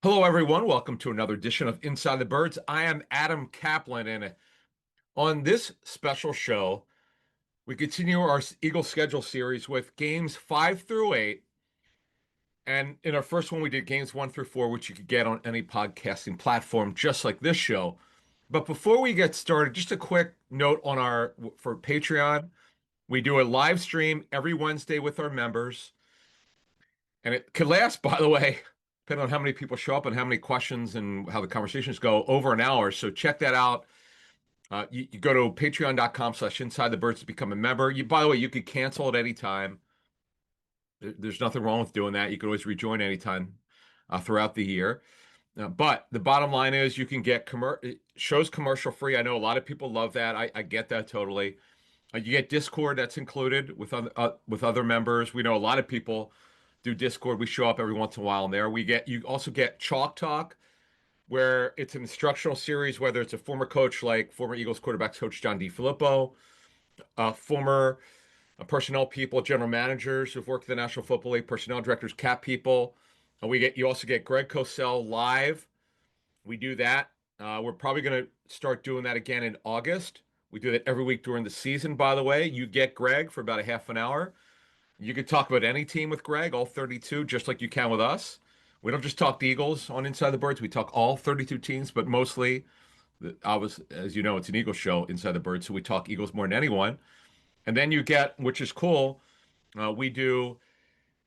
Hello, everyone. Welcome to another edition of Inside the Birds. I am Adam Caplan, and on this special show, we continue our Eagle schedule series with games 5 through 8. And in our first one, we did games 1 through 4, which you could get on any podcasting platform, just like this show. But before we get started, just a quick note on our for Patreon. We do a live stream every Wednesday with our members. And it could last, by the way, depending on how many people show up and how many questions and how the conversations go, over an hour. So check that out. You go to patreon.com/inside the birds to become a member. By the way, you could cancel at any time. There's nothing wrong with doing that. You can always rejoin anytime throughout the year. But the bottom line is you can get shows commercial free. I know a lot of people love that. I get that totally. You get Discord that's included with other members. We know a lot of people do Discord. We show up every once in a while in there. You also get Chalk Talk, where it's an instructional series, whether it's a former coach like former Eagles quarterbacks coach John DeFilippo, former personnel people, general managers who've worked at the National Football League, personnel directors, cap people. And you also get Greg Cosell live. We do that. We're probably going to start doing that again in August. We do that every week during the season, by the way. You get Greg for about a half an hour. You could talk about any team with Greg, all 32, just like you can with us. We don't just talk the Eagles on Inside the Birds. We talk all 32 teams, but mostly, as you know, it's an Eagles show, Inside the Birds, so we talk Eagles more than anyone. And then you get, which is cool, we do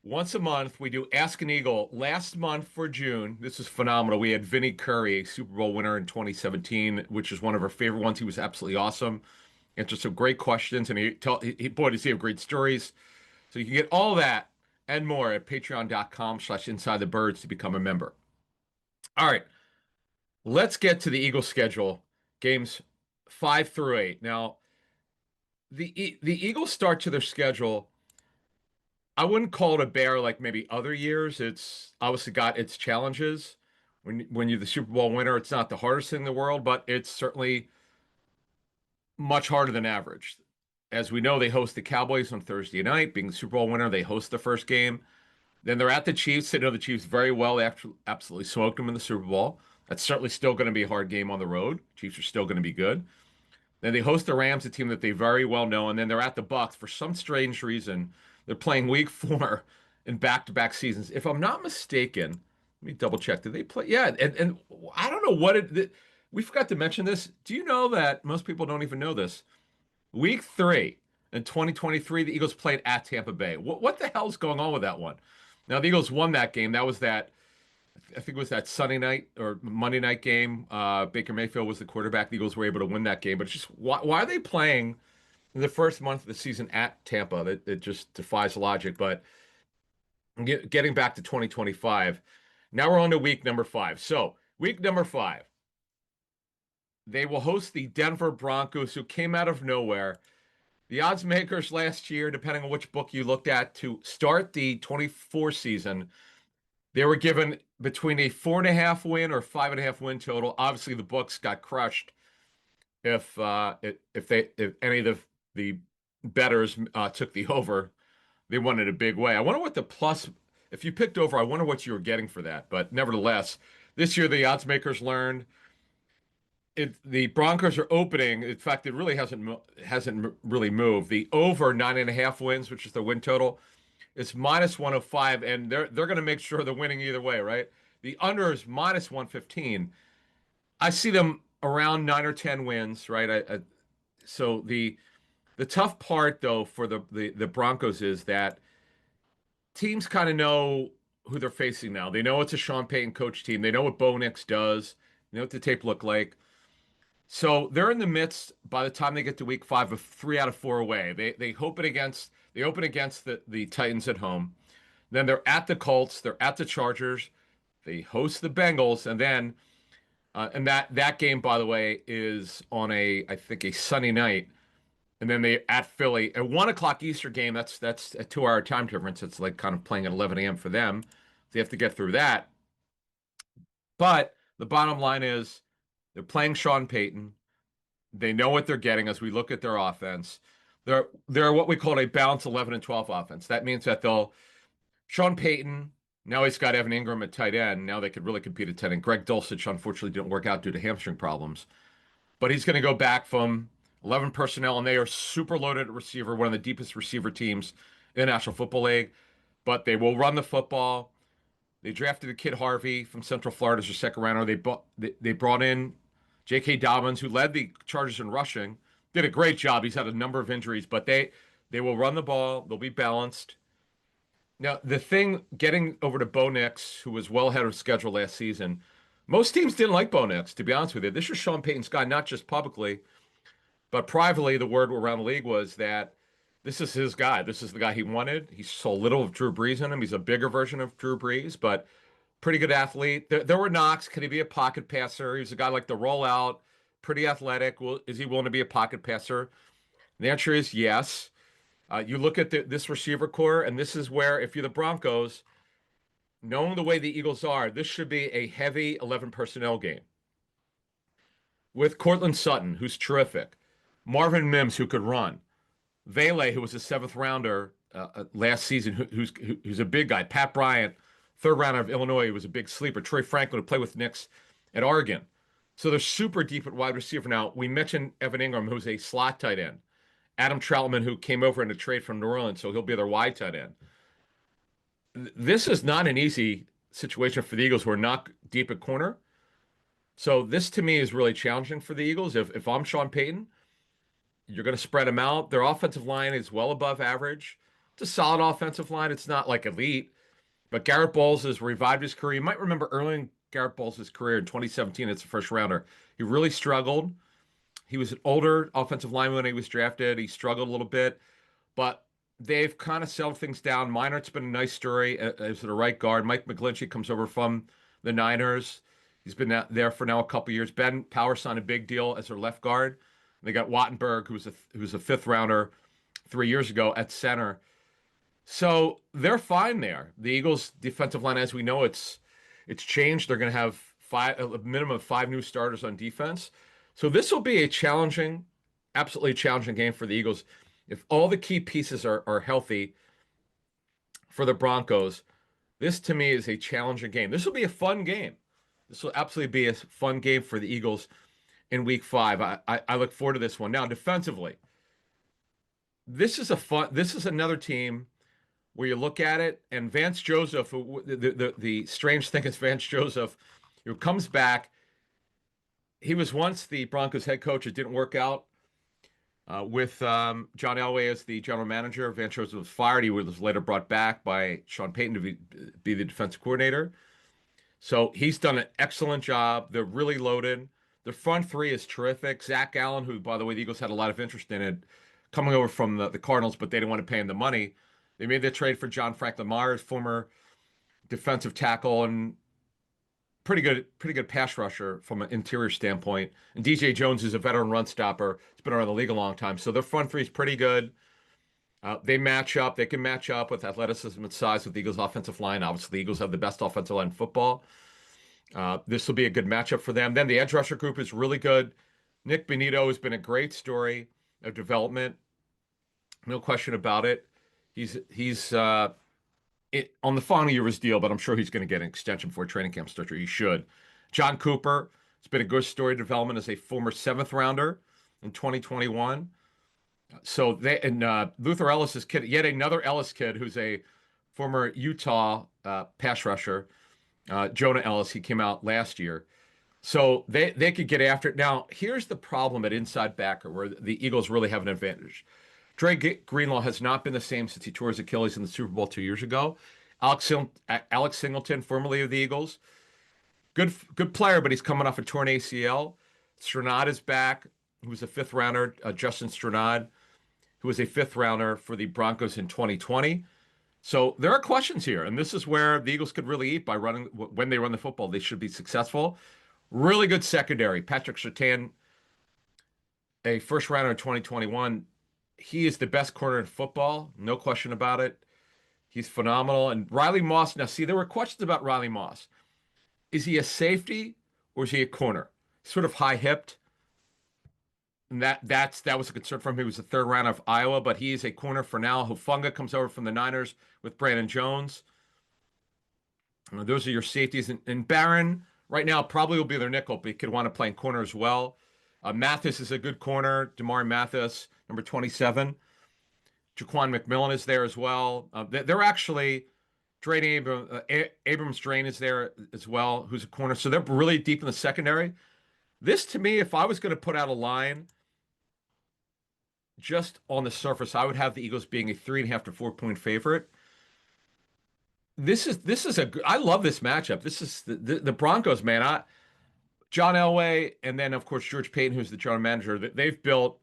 once a month, we do Ask an Eagle. Last month for June, this is phenomenal. We had Vinny Curry, a Super Bowl winner in 2017, which is one of our favorite ones. He was absolutely awesome. Answered some great questions, and boy, does he have great stories. So you can get all that and more at patreon.com/inside the birds to become a member. All right, let's get to the Eagles schedule, games 5 through 8. Now, the Eagles start to their schedule. I wouldn't call it a bear like maybe other years. It's obviously got its challenges. When you're the Super Bowl winner, it's not the hardest thing in the world, but it's certainly much harder than average. As we know, they host the Cowboys on Thursday night. Being the Super Bowl winner, they host the first game. Then they're at the Chiefs. They know the Chiefs very well. They actually absolutely smoked them in the Super Bowl. That's certainly still going to be a hard game on the road. Chiefs are still going to be good. Then they host the Rams, a team that they very well know, and then they're at the Bucs. For some strange reason, they're playing Week 4 in back-to-back seasons. If I'm not mistaken, let me double check. Did they play? Yeah, and I don't know we forgot to mention this. Do you know that most people don't even know this? Week 3 in 2023, the Eagles played at Tampa Bay. What the hell's going on with that one? Now the Eagles won that game. That was that. I think it was that Sunday night or Monday night game. Baker Mayfield was the quarterback. The Eagles were able to win that game. But it's just why are they playing in the first month of the season at Tampa? It just defies logic. But getting back to 2025, now we're on to week number 5. So week number 5, they will host the Denver Broncos, who came out of nowhere. The odds makers last year, depending on which book you looked at, to start the 24 season, they were given between a 4.5 win or 5.5 win total. Obviously, the books got crushed if any of the bettors took the over. They won in a big way. I wonder what the plus, if you picked over, I wonder what you were getting for that. But nevertheless, this year the odds makers learned the Broncos are opening. In fact, it really hasn't really moved. The over 9.5 wins, which is the win total, is minus 105, and they're going to make sure they're winning either way, right? The under is minus 115. I see them around 9 or 10 wins, right? So the tough part though for the Broncos is that teams kind of know who they're facing now. They know it's a Sean Payton coach team. They know what Bo Nix does. They know what the tape look like. So they're in the midst by the time they get to week 5 of 3 out of 4 away. They open against the Titans at home. Then they're at the Colts, they're at the Chargers, they host the Bengals, and then and that game, by the way, is on I think a Sunday night. And then they at Philly, a 1 o'clock Easter game. That's a 2 hour time difference. It's like kind of playing at 11 a.m. for them. They have to get through that. But the bottom line is they're playing Sean Payton. They know what they're getting as we look at their offense. They're what we call a balanced 11 and 12 offense. That means that Sean Payton Now he's got Evan Ingram at tight end. Now they could really compete at tight end. Greg Dulcich unfortunately didn't work out due to hamstring problems, but he's going to go back from 11 personnel, and they are super loaded at receiver, one of the deepest receiver teams in the National Football League. But they will run the football. They drafted a kid Harvey from Central Florida as their second rounder. They brought in J.K. Dobbins, who led the Chargers in rushing. Did a great job. He's had a number of injuries, but they will run the ball. They'll be balanced. Now, the thing getting over to Bo Nix, who was well ahead of schedule last season, most teams didn't like Bo Nix, to be honest with you. This is Sean Payton's guy, not just publicly, but privately. The word around the league was that this is his guy. This is the guy he wanted. He saw little of Drew Brees in him. He's a bigger version of Drew Brees, but pretty good athlete. There were knocks. Could he be a pocket passer? He's a guy like the rollout, pretty athletic. Well, is he willing to be a pocket passer? The answer is yes. You look at this receiver core, and this is where, if you're the Broncos, knowing the way the Eagles are, this should be a heavy 11 personnel game with Cortland Sutton, who's terrific, Marvin Mims, who could run, Vele, who was a seventh rounder last season, who's a big guy, Pat Bryant, third rounder of Illinois, who was a big sleeper, Troy Franklin, who played with Knicks at Oregon. So they're super deep at wide receiver. Now, we mentioned Evan Ingram, who's a slot tight end. Adam Troutman, who came over in a trade from New Orleans, so he'll be their wide tight end. This is not an easy situation for the Eagles, who are not deep at corner. So this to me is really challenging for the Eagles. If I'm Sean Payton, you're going to spread them out. Their offensive line is well above average. It's a solid offensive line. It's not like elite, but Garrett Bowles has revived his career. You might remember early in Garrett Bowles' career in 2017 as a first rounder. He really struggled. He was an older offensive lineman when he was drafted. He struggled a little bit, but they've kind of settled things down. Minor's been a nice story as the right guard. Mike McGlinchey comes over from the Niners. He's been there for now a couple years. Ben Power signed a big deal as their left guard. They got Wattenberg, who's a fifth rounder 3 years ago at center. So they're fine there. The Eagles' defensive line, as we know, it's changed. They're going to have a minimum of 5 new starters on defense. So this will be a challenging, absolutely challenging game for the Eagles. If all the key pieces are healthy for the Broncos, this to me is a challenging game. This will be a fun game. This will absolutely be a fun game for the Eagles in Week 5. I look forward to this one. Now, defensively, this is another team where you look at it, and Vance Joseph, the strange thing is Vance Joseph, who comes back. He was once the Broncos head coach. It didn't work out with John Elway as the general manager. Vance Joseph was fired. He was later brought back by Sean Payton to be the defensive coordinator. So he's done an excellent job. They're really loaded. The front three is terrific. Zach Allen, who, by the way, the Eagles had a lot of interest in it, coming over from the Cardinals, but they didn't want to pay him the money. They made the trade for John Franklin Myers, former defensive tackle and pretty good pass rusher from an interior standpoint. And DJ Jones is a veteran run stopper. He's been around the league a long time. So their front three is pretty good. They match up. They can match up with athleticism and size with the Eagles' offensive line. Obviously, the Eagles have the best offensive line in football. This will be a good matchup for them. Then the edge rusher group is really good. Nick Bonito has been a great story of development. No question about it. He's on the final year of his deal, but I'm sure he's going to get an extension before training camp starts, or he should. John Cooper, it's been a good story of development as a former seventh rounder in 2021. So Luther Ellis's kid, yet another Ellis kid who's a former Utah pass rusher, Jonah Ellis. He came out last year. So they could get after it. Now, here's the problem at inside backer where the Eagles really have an advantage. Dre Greenlaw has not been the same since he tore his Achilles in the Super Bowl 2 years ago. Alex Singleton, formerly of the Eagles, good player, but he's coming off a torn ACL. Strnad is back, who was a fifth rounder, Justin Strnad, who was a fifth rounder for the Broncos in 2020. So there are questions here, and this is where the Eagles could really eat by running. When they run the football, they should be successful. Really good secondary. Patrick Surtain, a first rounder in 2021. He is the best corner in football, no question about it. He's phenomenal. And Riley Moss, now see, there were questions about Riley Moss. Is he a safety or is he a corner? Sort of high-hipped. And that was a concern for him. He was the third round of Iowa, but he is a corner for now. Hufanga comes over from the Niners with Brandon Jones. Those are your safeties. And Barron, right now, probably will be their nickel, but he could want to play in corner as well. Mathis is a good corner. Damari Mathis, number 27. Jaquan McMillan is there as well. They're actually Abrams Drain is there as well, who's a corner. So they're really deep in the secondary. This, to me, if I was going to put out a line just on the surface, I would have the Eagles being a 3.5 to 4 point favorite. This is I love this matchup. This is the Broncos, man. John Elway, and then of course George Paton, who's the general manager. They've built.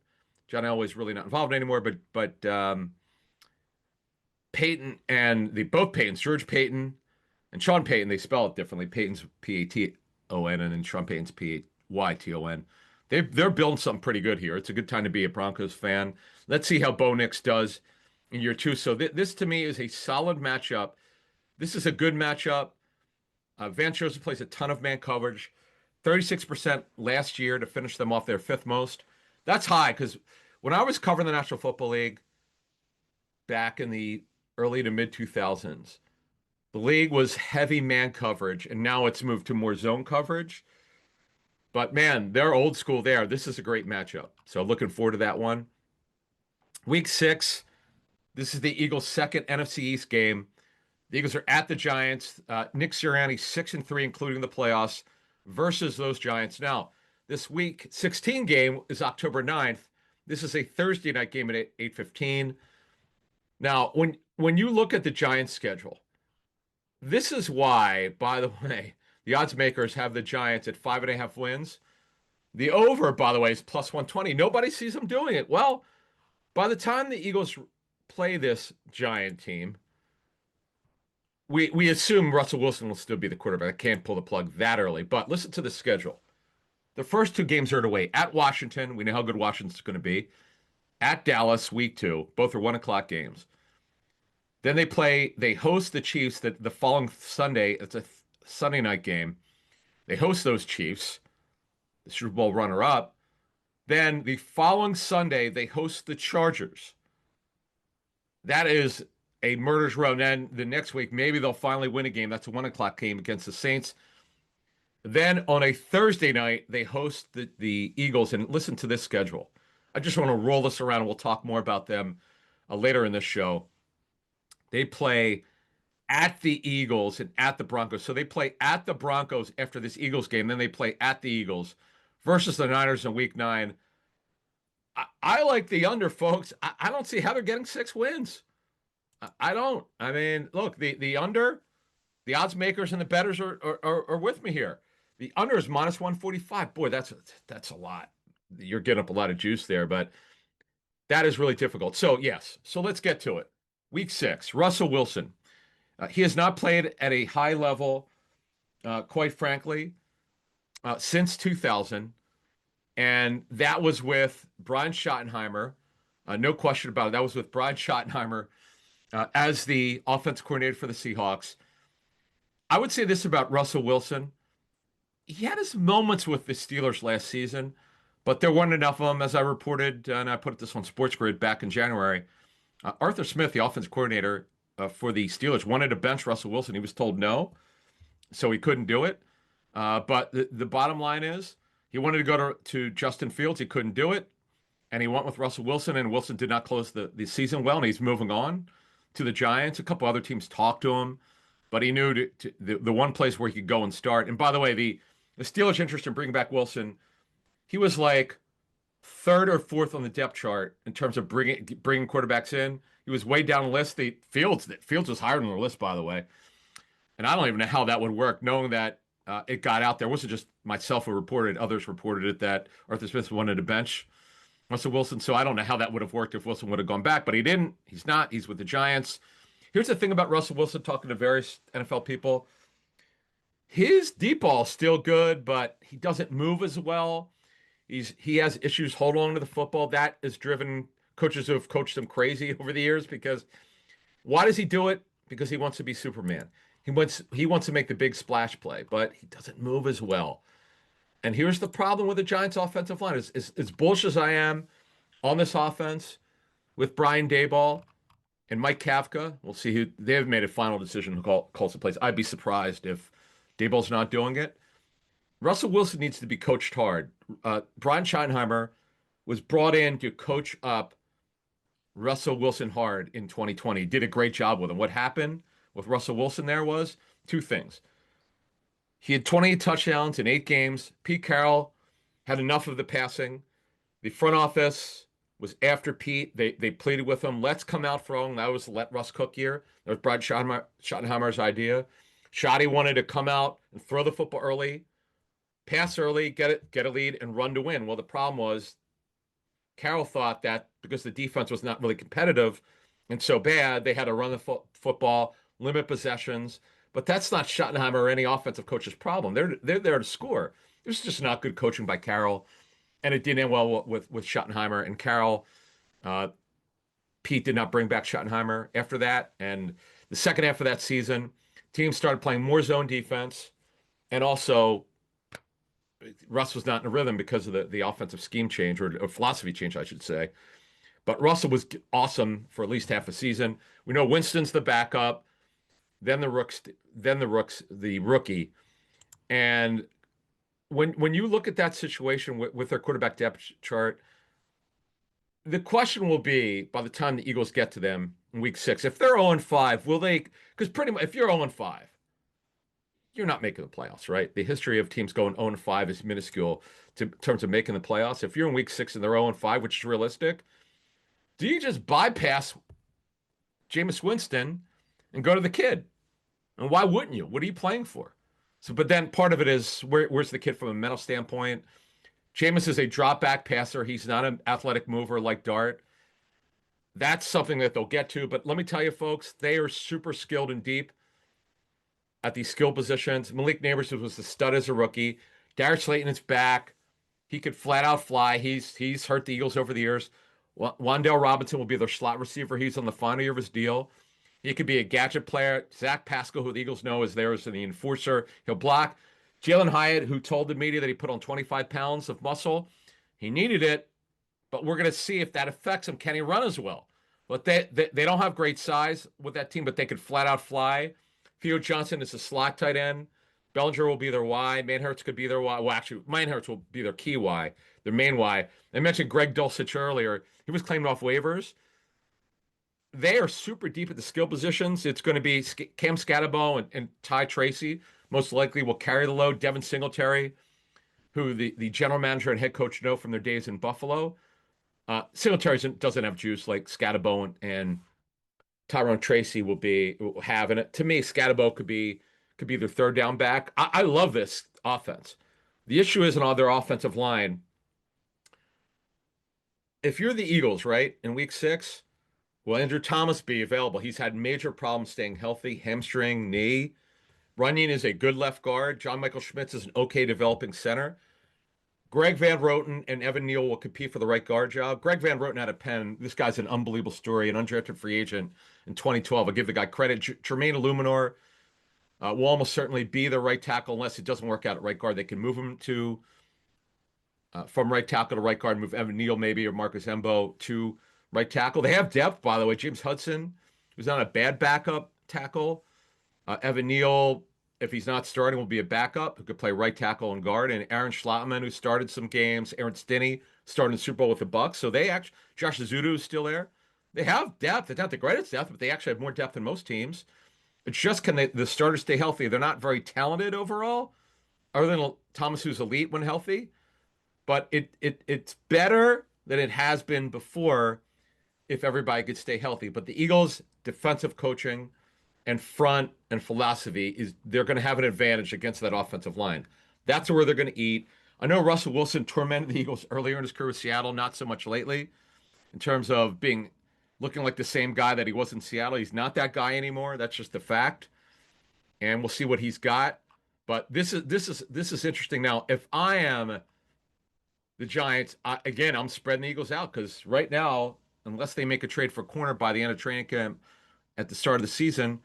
John Elway's really not involved anymore, but Payton and both Paytons, George Paton and Sean Payton, they spell it differently. Payton's Paton, and then Sean Payton's Payton. They're building something pretty good here. It's a good time to be a Broncos fan. Let's see how Bo Nix does in year two. So this to me is a solid matchup. This is a good matchup. Vance Joseph plays a ton of man coverage, 36% last year to finish them off their fifth most. That's high because when I was covering the National Football League back in the early to mid 2000s, the league was heavy man coverage, and now it's moved to more zone coverage. But man, they're old school there. This is a great matchup. So looking forward to that one. Week 6, this is the Eagles' second NFC East game. The Eagles are at the Giants. Nick Sirianni 6-3, including the playoffs, versus those Giants. Now, this Week 16 game is October 9th. This is a Thursday night game at 8:15. Now, when you look at the Giants' schedule, this is why, by the way, the odds makers have the Giants at 5.5 wins. The over, by the way, is plus 120. Nobody sees them doing it. Well, by the time the Eagles play this Giant team, we assume Russell Wilson will still be the quarterback. I can't pull the plug that early. But listen to the schedule. The first 2 games are away. At Washington, we know how good Washington's going to be. At Dallas, week 2. Both are 1 o'clock games. Then they host the Chiefs the following Sunday. It's a Sunday night game. They host those Chiefs, the Super Bowl runner-up. Then the following Sunday, they host the Chargers. That is a murder's row. And then the next week, maybe they'll finally win a game. That's a 1 o'clock game against the Saints. Then on a Thursday night, they host the Eagles. And listen to this schedule. I just want to roll this around, and we'll talk more about them later in this show. They play at the Eagles and at the Broncos. So they play at the Broncos after this Eagles game. Then they play at the Eagles versus the Niners in week 9. I like the under, folks. I don't see how they're getting 6 wins. I don't. I mean, look, the under, the odds makers and the bettors are with me here. The under is minus 145. Boy, that's a lot. You're getting up a lot of juice there, but that is really difficult. So, yes. So let's get to it. Week 6, Russell Wilson. He has not played at a high level, quite frankly, since 2000. And that was with Brian Schottenheimer. No question about it. That was with Brian Schottenheimer as the offense coordinator for the Seahawks. I would say this about Russell Wilson. He had his moments with the Steelers last season, but there weren't enough of them, as I reported, and I put this on Sports Grid back in January. Arthur Smith, the offense coordinator for the Steelers, wanted to bench Russell Wilson. He was told no, so he couldn't do it. But the bottom line is he wanted to go to Justin Fields. He couldn't do it, and he went with Russell Wilson, and Wilson did not close the season well, and he's moving on to the Giants. A couple other teams talked to him, but he knew the one place where he could go and start. And by the way, the Steelers' interest in bringing back Wilson, he was like 3rd or 4th on the depth chart in terms of bringing quarterbacks in. He was way down the list. Fields was higher on the list, by the way. And I don't even know how that would work, knowing that it got out there. It wasn't just myself who reported. Others reported it that Arthur Smith wanted to bench Russell Wilson. So I don't know how that would have worked if Wilson would have gone back, but he didn't. He's not. He's with the Giants. Here's the thing about Russell Wilson, talking to various NFL people. His deep ball is still good, but he doesn't move as well. He has issues holding on to the football. That has driven coaches who have coached him crazy over the years, because why does he do it? Because he wants to be Superman. He wants to make the big splash play, but he doesn't move as well. And here's the problem with the Giants' offensive line. As bullish as I am on this offense with Brian Daboll And Mike Kafka, we'll see who they have made a final decision who calls the plays. I'd be surprised if Daboll's not doing it. Russell Wilson needs to be coached hard. Brian Schottenheimer was brought in to coach up Russell Wilson hard in 2020. Did a great job with him. What happened with Russell Wilson there was two things. He had 28 touchdowns in 8 games. Pete Carroll had enough of the passing. The front office was after Pete. They pleaded with him, let's come out throwing. That was the let Russ cook year. That was Brad Schottenheimer's idea. Schotty wanted to come out and throw the football early, pass early, get a lead, and run to win. Well, the problem was Carroll thought that because the defense was not really competitive and so bad, they had to run the football, limit possessions. But that's not Schottenheimer or any offensive coach's problem. They're there to score. It was just not good coaching by Carroll, and it didn't end well with Schottenheimer and Carroll. Pete did not bring back Schottenheimer after that, and the second half of that season, teams started playing more zone defense, and also Russ was not in a rhythm because of the offensive scheme change or philosophy change, I should say. But Russell was awesome for at least half a season. We know Winston's the backup, then the rookie. And when you look at that situation with their quarterback depth chart, the question will be by the time the Eagles get to them in week 6, if they're 0-5, will they? Because pretty much if you're 0-5, you're not making the playoffs, right? The history of teams going 0-5 is minuscule in terms of making the playoffs. If you're in week 6 and they're 0-5, which is realistic, do you just bypass Jameis Winston and go to the kid? And why wouldn't you? What are you playing for? So, but then part of it is where's the kid from a mental standpoint? Jameis is a drop back passer. He's not an athletic mover like Dart. That's something that they'll get to. But let me tell you, folks, they are super skilled and deep at these skill positions. Malik Neighbors was the stud as a rookie. Darius Slayton is back. He could flat out fly. He's hurt the Eagles over the years. Wan'Dale Robinson will be their slot receiver. He's on the final year of his deal. He could be a gadget player. Zach Pascal, who the Eagles know is there as the enforcer. He'll block. Jalen Hyatt, who told the media that he put on 25 pounds of muscle. He needed it, but we're going to see if that affects him. Can he run as well? But they don't have great size with that team, but they could flat out fly. Theo Johnson is a slot tight end. Bellinger will be their Y. Manhurts could be their Y. Well, actually, Manhurts will be their key Y, their main Y. I mentioned Greg Dulcich earlier. He was claimed off waivers. They are super deep at the skill positions. It's going to be Cam Scatterbo and Ty Tracy. Most likely will carry the load. Devin Singletary, who the general manager and head coach know from their days in Buffalo. Singletary doesn't have juice like Scatterbo and Tyrone Tracy will have. And to me, Scatterbo could be their third down back. I love this offense. The issue isn't on their offensive line. If you're the Eagles, right, in week 6, will Andrew Thomas be available? He's had major problems staying healthy, hamstring, knee. Runyon is a good left guard. John Michael Schmitz is an okay developing center. Greg Van Roten and Evan Neal will compete for the right guard job. Greg Van Roten out of Penn. This guy's an unbelievable story, an undrafted free agent in 2012. I'll give the guy credit. Jermaine Illuminor will almost certainly be the right tackle unless it doesn't work out at right guard. They can move him to from right tackle to right guard, move Evan Neal maybe or Marcus Embo to right tackle. They have depth, by the way. James Hudson, who's not a bad backup tackle. Evan Neal, if he's not starting, will be a backup who could play right tackle and guard. And Aaron Schlattman, who started some games. Aaron Stinney started in the Super Bowl with the Bucs. So they actually, Josh Azudu is still there. They have depth. It's not the greatest depth, but they actually have more depth than most teams. It's just the starters stay healthy? They're not very talented overall, other than Thomas, who's elite when healthy. But it's better than it has been before if everybody could stay healthy. But the Eagles' defensive coaching and front and philosophy is they're going to have an advantage against that offensive line. That's where they're going to eat. I know Russell Wilson tormented the Eagles earlier in his career with Seattle, not so much lately, in terms of looking like the same guy that he was in Seattle. He's not that guy anymore. That's just a fact. And we'll see what he's got. But this is interesting. Now, if I am the Giants, I'm spreading the Eagles out because right now, unless they make a trade for corner by the end of training camp at the start of the season,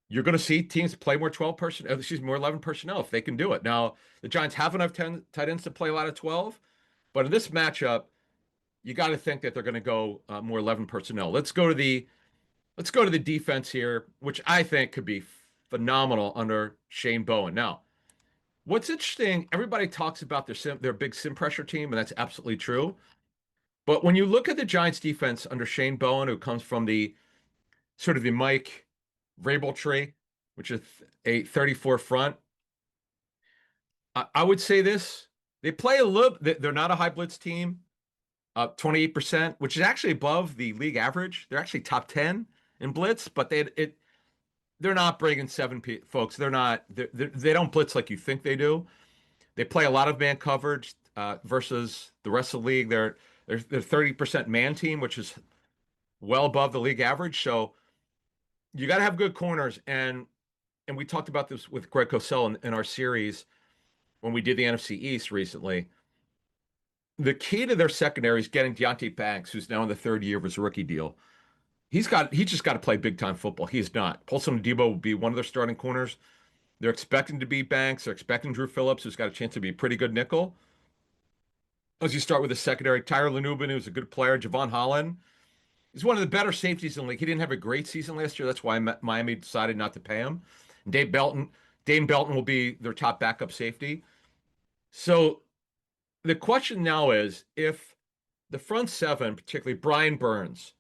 you're going to see teams play more 11 personnel if they can do it. Now, the Giants have enough tight ends to play a lot of 12, but in this matchup, you got to think that they're going to go more 11 personnel. Let's go to let's go to the defense here, which I think could be phenomenal under Shane Bowen. Now, what's interesting, everybody talks about their big sim pressure team, and that's absolutely true. But when you look at the Giants defense under Shane Bowen, who comes from the sort of the Mike Vrabel tree, which is a 34 front, I would say this. They play a little, they're not a high blitz team, 28%, which is actually above the league average. They're actually top 10 in blitz, but they're not bringing folks. They're not, they don't blitz like you think they do. They play a lot of man coverage versus the rest of the league. They're 30% man team, which is well above the league average. So you got to have good corners. And we talked about this with Greg Cosell in our series when we did the NFC East recently. The key to their secondary is getting Deonte Banks, who's now in the third year of his rookie deal. He's just got to play big time football. He's not. Paulson Adebo will be one of their starting corners. They're expecting to be Banks. They're expecting Drew Phillips, who's got a chance to be a pretty good nickel. As you start with the secondary, Tyler Lanubin, who's a good player. Javon Holland is one of the better safeties in the league. He didn't have a great season last year. That's why Miami decided not to pay him. And Dane Belton will be their top backup safety. So the question now is if the front seven, particularly Brian Burns,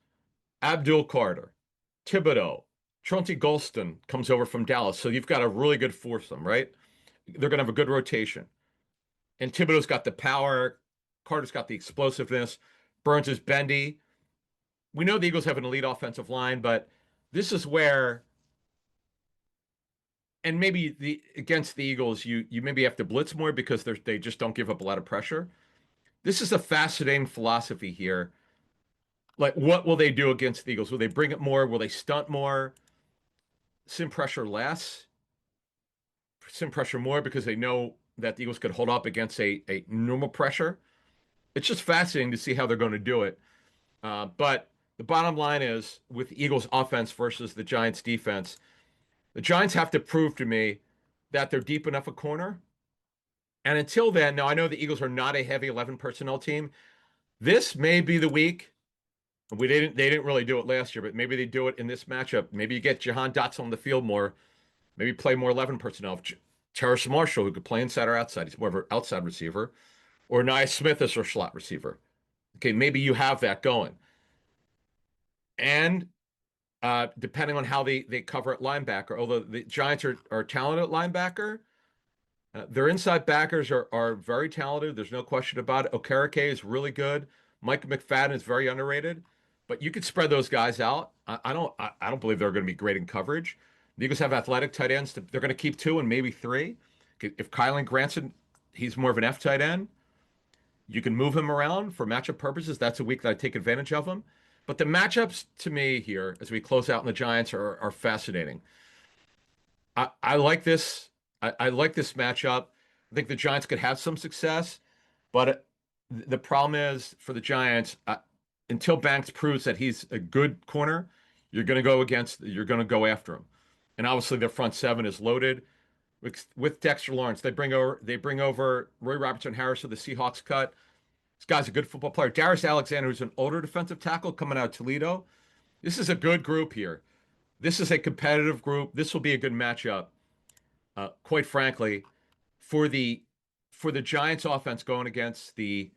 Abdul Carter, Thibodeau, Tronte Golston comes over from Dallas. So you've got a really good foursome, right? They're going to have a good rotation. And Thibodeau's got the power. Carter's got the explosiveness. Burns is bendy. We know the Eagles have an elite offensive line, but this is where, and maybe against the Eagles, you maybe have to blitz more because they just don't give up a lot of pressure. This is a fascinating philosophy here. Like, what will they do against the Eagles? Will they bring it more? Will they stunt more? Sim pressure less? Sim pressure more because they know that the Eagles could hold up against a normal pressure? It's just fascinating to see how they're going to do it. But the bottom line is with the Eagles offense versus the Giants defense, the Giants have to prove to me that they're deep enough a corner. And until then, now I know the Eagles are not a heavy 11 personnel team. This may be the week. They didn't really do it last year, but maybe they do it in this matchup. Maybe you get Jahan Dotson on the field more. Maybe play more 11 personnel. Terrace Marshall, who could play inside or outside. He's more of an outside receiver. Or Nia Smith as their slot receiver. Okay, maybe you have that going. And depending on how they cover at linebacker, although the Giants are talented at linebacker, their inside backers are very talented. There's no question about it. Okereke is really good. Mike McFadden is very underrated. But you could spread those guys out. I don't believe they're going to be great in coverage. The Eagles have athletic tight ends. They're going to keep two and maybe three. If Kylan Granson, he's more of an F tight end, you can move him around for matchup purposes. That's a week that I take advantage of him. But the matchups to me here, as we close out in the Giants, are fascinating. I like this. I like this matchup. I think the Giants could have some success, but the problem is for the Giants, until Banks proves that he's a good corner, you're going to go after him. And obviously their front seven is loaded with Dexter Lawrence. They bring over Roy Robertson Harris of the Seahawks cut. This guy's a good football player. Darius Alexander, who's an older defensive tackle coming out of Toledo. This is a good group here. This is a competitive group. This will be a good matchup. Quite frankly, for the Giants offense going against the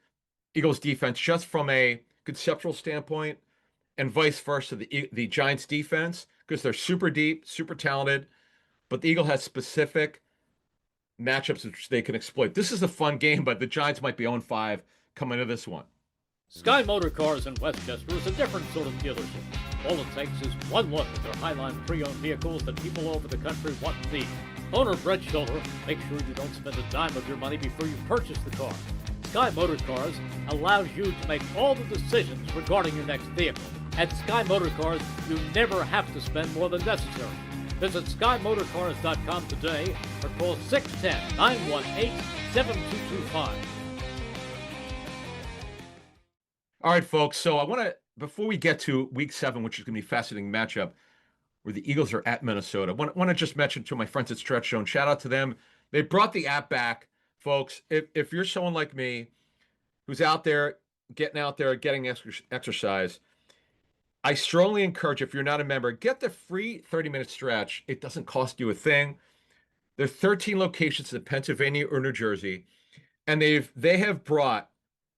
Eagles defense, just from a conceptual standpoint, and vice versa, the Giants defense, because they're super deep, super talented, but the Eagle has specific matchups which they can exploit. This is a fun game, but the Giants might be 0-5 coming to this one. Sky Motor Cars in Westchester is a different sort of dealership. All it takes is one look at their Highline pre-owned vehicles that people all over the country want and need. Owner Brett Schulter makes sure you don't spend a dime of your money before you purchase the car. Sky Motor Cars allows you to make all the decisions regarding your next vehicle. At Sky Motor Cars, you never have to spend more than necessary. Visit SkyMotorCars.com today or call 610-918-7225. All right, folks. So I want to, before we get to week 7, which is going to be a fascinating matchup, where the Eagles are at Minnesota, I want to just mention to my friends at Stretch Zone, shout out to them. They brought the app back, folks. If you're someone like me who's getting exercise, I strongly encourage, if you're not a member, get the free 30-minute stretch. It doesn't cost you a thing. There are 13 locations in Pennsylvania or New Jersey, and they have brought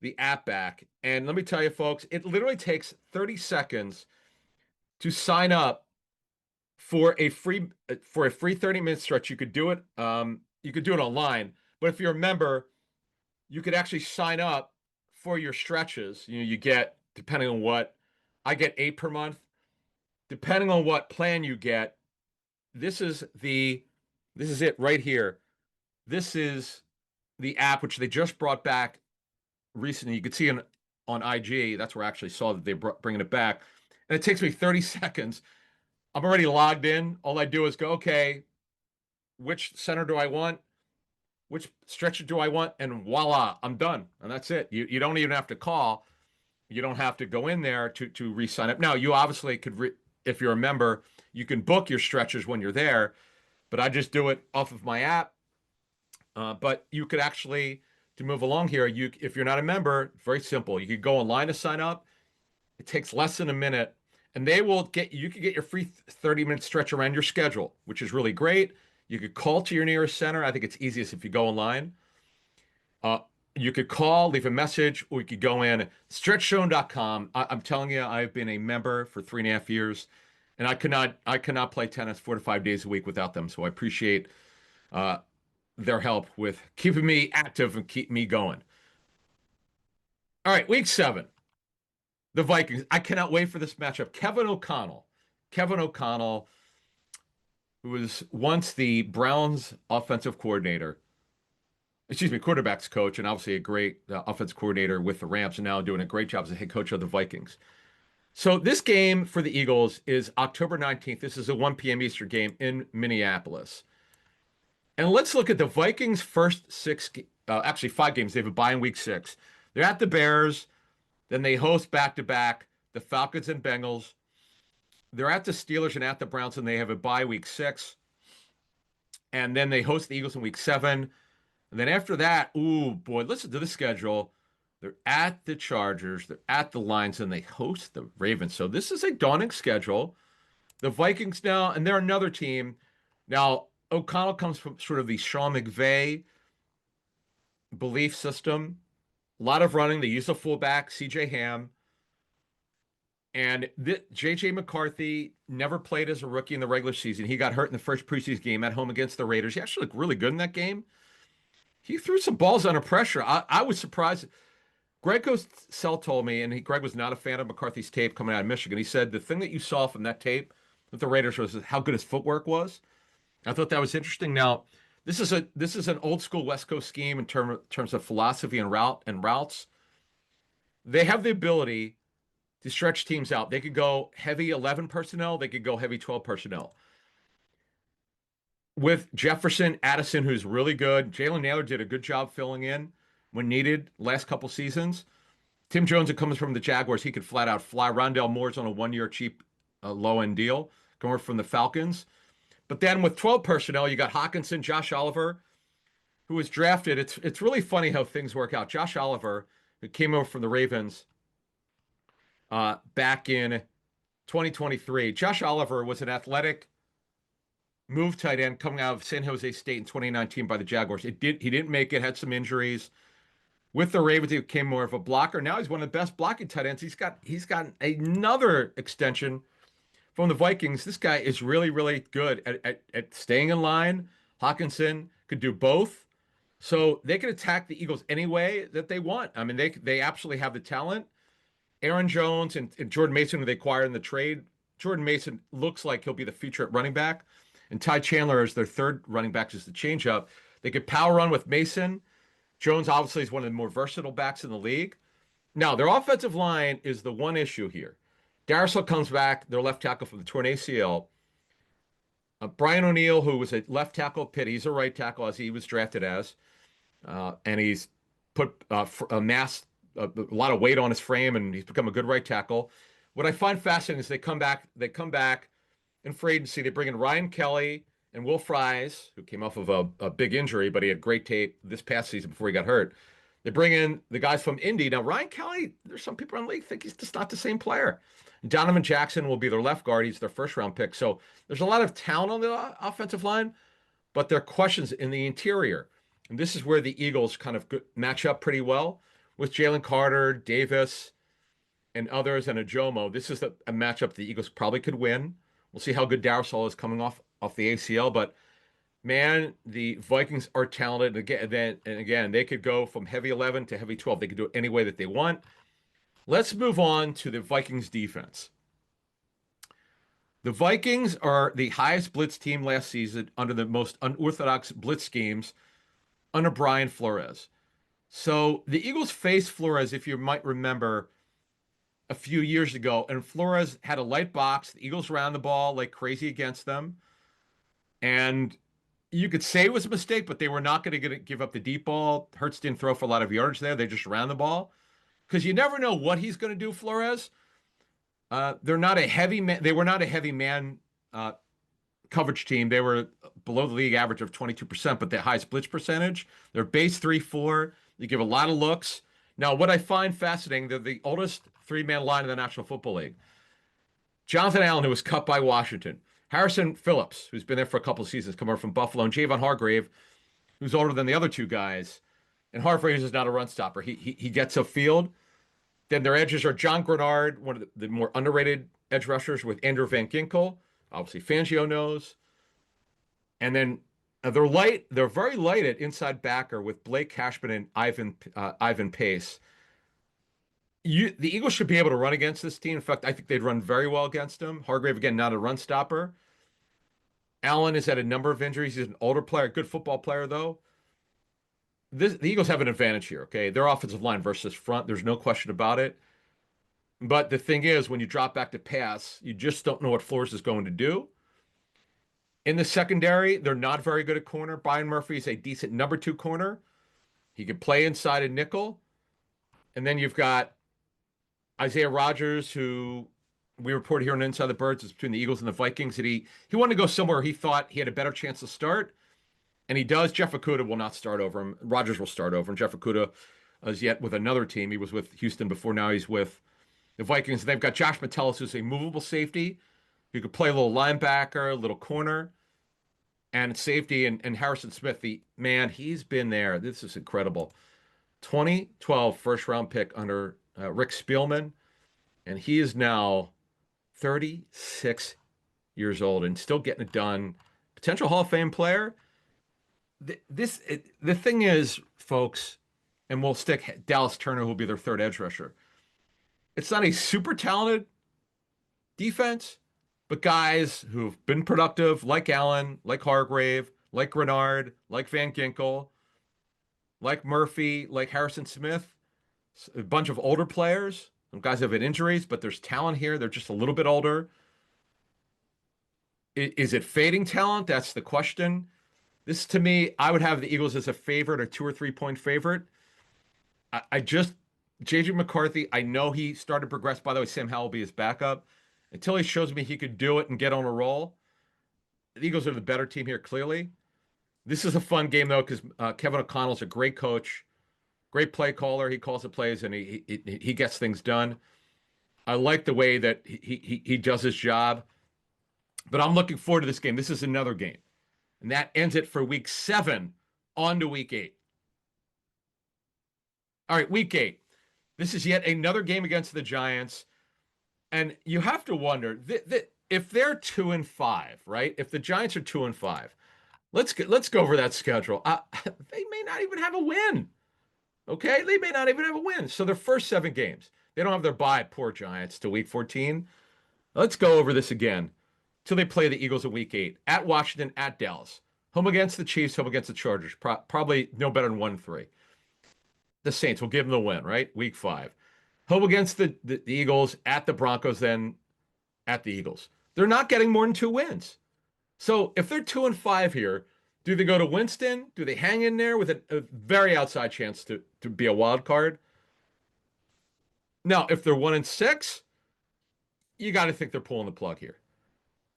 the app back. And let me tell you, folks, it literally takes 30 seconds to sign up for a free 30-minute stretch. You could do it online, but if you're a member, you could actually sign up for your stretches. You get, depending on what, I get 8 per month. Depending on what plan you get, this is it right here. This is the app which they just brought back recently. You could see on IG. That's where I actually saw that they bringing it back, and it takes me 30 seconds. I'm already logged in. All I do is go, okay, which center do I want? Which stretcher do I want? And voila, I'm done. And that's it. You don't even have to call. You don't have to go in there to re-sign up. Now, you obviously could, if you're a member, you can book your stretchers when you're there, but I just do it off of my app. But you could actually, to move along here, if you're not a member, very simple. You could go online to sign up. It takes less than a minute, and you can get your free 30-minute stretch around your schedule, which is really great. You could call to your nearest center. I think it's easiest if you go online. You could call, leave a message, or you could go in stretchzone.com. I'm telling you, I've been a member for 3.5 years, and I cannot play tennis 4 to 5 days a week without them. So I appreciate their help with keeping me active and keep me going. All right, week 7, the Vikings. I cannot wait for this matchup. Kevin O'Connell, who was once the Browns offensive coordinator, quarterback's coach, and obviously a great offensive coordinator with the Rams, and now doing a great job as a head coach of the Vikings. So this game for the Eagles is October 19th. This is a 1 p.m. Eastern game in Minneapolis. And let's look at the Vikings' first 5 games. They have a bye in week 6. They're at the Bears. Then they host back-to-back the Falcons and Bengals. They're at the Steelers and at the Browns, and they have a bye week 6. And then they host the Eagles in week 7. And then after that, ooh, boy, listen to the schedule. They're at the Chargers, they're at the Lions, and they host the Ravens. So this is a daunting schedule. The Vikings now, and they're another team. Now, O'Connell comes from sort of the Sean McVay belief system. A lot of running. They use a fullback, C.J. Ham. And J.J. McCarthy never played as a rookie in the regular season. He got hurt in the first preseason game at home against the Raiders. He actually looked really good in that game. He threw some balls under pressure. I was surprised. Greg Cosell told me, and Greg was not a fan of McCarthy's tape coming out of Michigan. He said the thing that you saw from that tape with the Raiders was how good his footwork was. I thought that was interesting. Now, this is an old school West Coast scheme in terms of philosophy and routes. They have the ability to stretch teams out. They could go heavy 11 personnel. They could go heavy 12 personnel. With Jefferson, Addison, who's really good. Jalen Naylor did a good job filling in when needed last couple seasons. Tim Jones, who comes from the Jaguars, he could flat out fly. Rondale Moore's on a 1-year cheap, low-end deal coming from the Falcons. But then with 12 personnel, you got Hawkinson, Josh Oliver, who was drafted. It's really funny how things work out. Josh Oliver, who came over from the Ravens back in 2023. Josh Oliver was an athletic move tight end coming out of San Jose State in 2019 by the Jaguars. He didn't make it, had some injuries. With the Ravens, he became more of a blocker. Now he's one of the best blocking tight ends. He's got another extension from the Vikings. This guy is really, really good at staying in line. Hawkinson could do both. So they can attack the Eagles any way that they want. I mean, they absolutely have the talent. Aaron Jones and Jordan Mason, who they acquired in the trade. Jordan Mason looks like he'll be the future at running back. And Ty Chandler is their third running back, just the changeup. They could power run with Mason. Jones obviously is one of the more versatile backs in the league. Now, their offensive line is the one issue here. Darrisaw comes back, their left tackle from the torn ACL. Brian O'Neill, who was a left tackle at Pitt, he's a right tackle as he was drafted as. And he's put a lot of weight on his frame, and he's become a good right tackle. What I find fascinating is they come back in free agency. They bring in Ryan Kelly and Will Fries, who came off of a big injury, but he had great tape this past season before he got hurt. They bring in the guys from Indy. Now, Ryan Kelly, there's some people in the league think he's just not the same player. Donovan Jackson will be their left guard. He's their first round pick. So there's a lot of talent on the offensive line, but there are questions in the interior. And this is where the Eagles kind of match up pretty well with Jalen Carter, Davis, and others, and Ajomo. This is a matchup the Eagles probably could win. We'll see how good Darrisaw is coming off the ACL, but man, the Vikings are talented. Again, they could go from heavy 11 to heavy 12. They could do it any way that they want. Let's move on to the Vikings defense. The Vikings are the highest blitz team last season under the most unorthodox blitz schemes under Brian Flores. So the Eagles faced Flores, if you might remember, a few years ago, and Flores had a light box. The Eagles ran the ball like crazy against them. And you could say it was a mistake, but they were not going to give up the deep ball. Hurts didn't throw for a lot of yardage there. They just ran the ball because you never know what he's going to do, Flores. They're not a heavy man. They were not a heavy man coverage team. They were below the league average of 22%, but the highest blitz percentage. They're base 3-4. You give a lot of looks. Now, what I find fascinating, they're the oldest three-man line in the National Football League. Jonathan Allen, who was cut by Washington. Harrison Phillips, who's been there for a couple of seasons, coming over from Buffalo. And Javon Hargrave, who's older than the other two guys. And Hargrave is not a run stopper. He gets a field. Then their edges are John Grenard, one of the more underrated edge rushers, with Andrew Van Ginkel. Obviously, Fangio knows. And then they're light. They're very light at inside backer with Blake Cashman and Ivan Pace. The Eagles should be able to run against this team. In fact, I think they'd run very well against them. Hargrave, again, not a run stopper. Allen has had a number of injuries. He's an older player, good football player, though. The Eagles have an advantage here, okay? Their offensive line versus front, there's no question about it. But the thing is, when you drop back to pass, you just don't know what Flores is going to do. In the secondary, they're not very good at corner. Byron Murphy is a decent number 2 corner. He can play inside a nickel. And then you've got Isaiah Rodgers, who we reported here on Inside the Birds, is between the Eagles and the Vikings. That he wanted to go somewhere he thought he had a better chance to start. And he does. Jeff Okudah will not start over him. Rodgers will start over him. Jeff Okudah is yet with another team. He was with Houston before. Now he's with the Vikings. They've got Josh Metellus, who's a movable safety. Who could play a little linebacker, a little corner, and safety. And Harrison Smith, he's been there. This is incredible. 2012 first-round pick under Rick Spielman. And he is now 36 years old and still getting it done. Potential Hall of Fame player. The thing is, folks, and we'll stick Dallas Turner, who will be their third edge rusher. It's not a super talented defense, but guys who've been productive, like Allen, like Hargrave, like Grenard, like Van Ginkel, like Murphy, like Harrison Smith, a bunch of older players. Some guys have had injuries, but there's talent here. They're just a little bit older. Is it fading talent? That's the question. This, to me, I would have the Eagles as a favorite, a 2 or 3 point favorite. JJ McCarthy, I know he started to progress. By the way, Sam Howell will be his backup. Until he shows me he could do it and get on a roll, the Eagles are the better team here, clearly. This is a fun game, though, because Kevin O'Connell's a great coach, great play caller. He calls the plays, and he gets things done. I like the way that he does his job. But I'm looking forward to this game. This is another game. And that ends it for week 7 on to week 8. All right, week 8. This is yet another game against the Giants. And you have to wonder if they're 2-5, right? If the Giants are 2-5, let's go over that schedule. They may not even have a win. Okay, they may not even have a win. So their first 7 games, they don't have their bye. Poor Giants to week 14. Let's go over this again. Till they play the Eagles in week 8 at Washington, at Dallas, home against the Chiefs, home against the Chargers. Probably no better than 1-3. The Saints will give them the win, right? Week 5. Home against the Eagles, at the Broncos, then at the Eagles. They're not getting more than 2 wins. So if they're 2-5 here, do they go to Winston? Do they hang in there with a very outside chance to be a wild card? Now, if they're 1-6, you got to think they're pulling the plug here.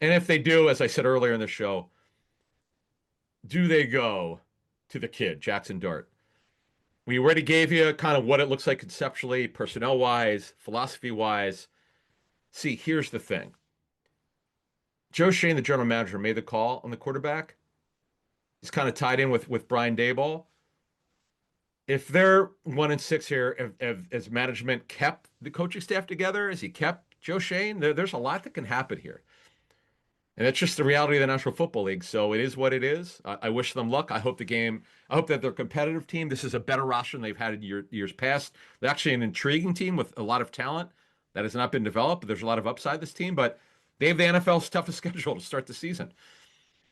And if they do, as I said earlier in the show, do they go to the kid, Jackson Dart? We already gave you kind of what it looks like conceptually, personnel-wise, philosophy-wise. See, here's the thing. Joe Shane, the general manager, made the call on the quarterback. He's kind of tied in with Brian Daboll. If they're 1-6 here, as management kept the coaching staff together, as he kept Joe Shane, there's a lot that can happen here. And it's just the reality of the National Football League. So it is what it is. I wish them luck. I hope that they're a competitive team. This is a better roster than they've had in years past. They're actually an intriguing team with a lot of talent that has not been developed. There's a lot of upside this team, but they have the NFL's toughest schedule to start the season.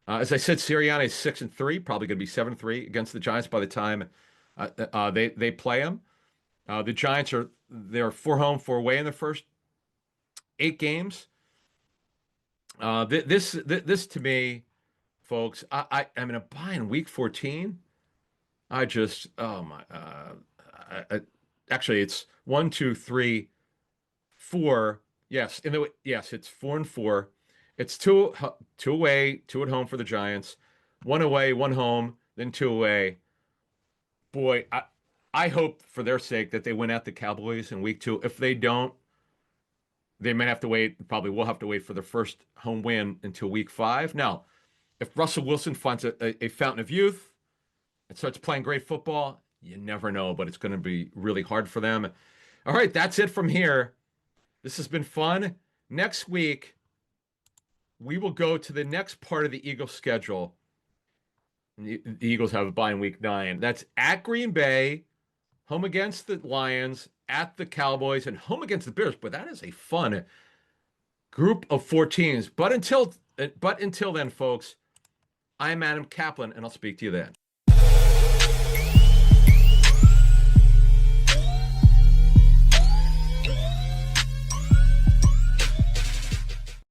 As I said, Sirianni is 6-3, probably going to be 7-3 against the Giants by the time they play them. The Giants they're 4 home, 4 away in their first 8 games. This to me, folks, I'm in a buy in week 14. I just oh my actually it's 1, 2, 3, 4. Yes, it's 4-4. It's two away, 2 at home for the Giants, 1 away, 1 home, then 2 away. Boy, I hope for their sake that they win at the Cowboys in week 2. If they don't, they might have to wait. Probably will have to wait for their first home win until week 5. Now, if Russell Wilson finds a fountain of youth and starts playing great football, you never know, but it's going to be really hard for them. All right, that's it from here. This has been fun. Next week, we will go to the next part of the Eagles schedule. The Eagles have a bye in week 9. That's at Green Bay, home against the Lions, at the Cowboys, and home against the Bears. But that is a fun group of 4 teams. But until then, folks, I'm Adam Caplan, and I'll speak to you then.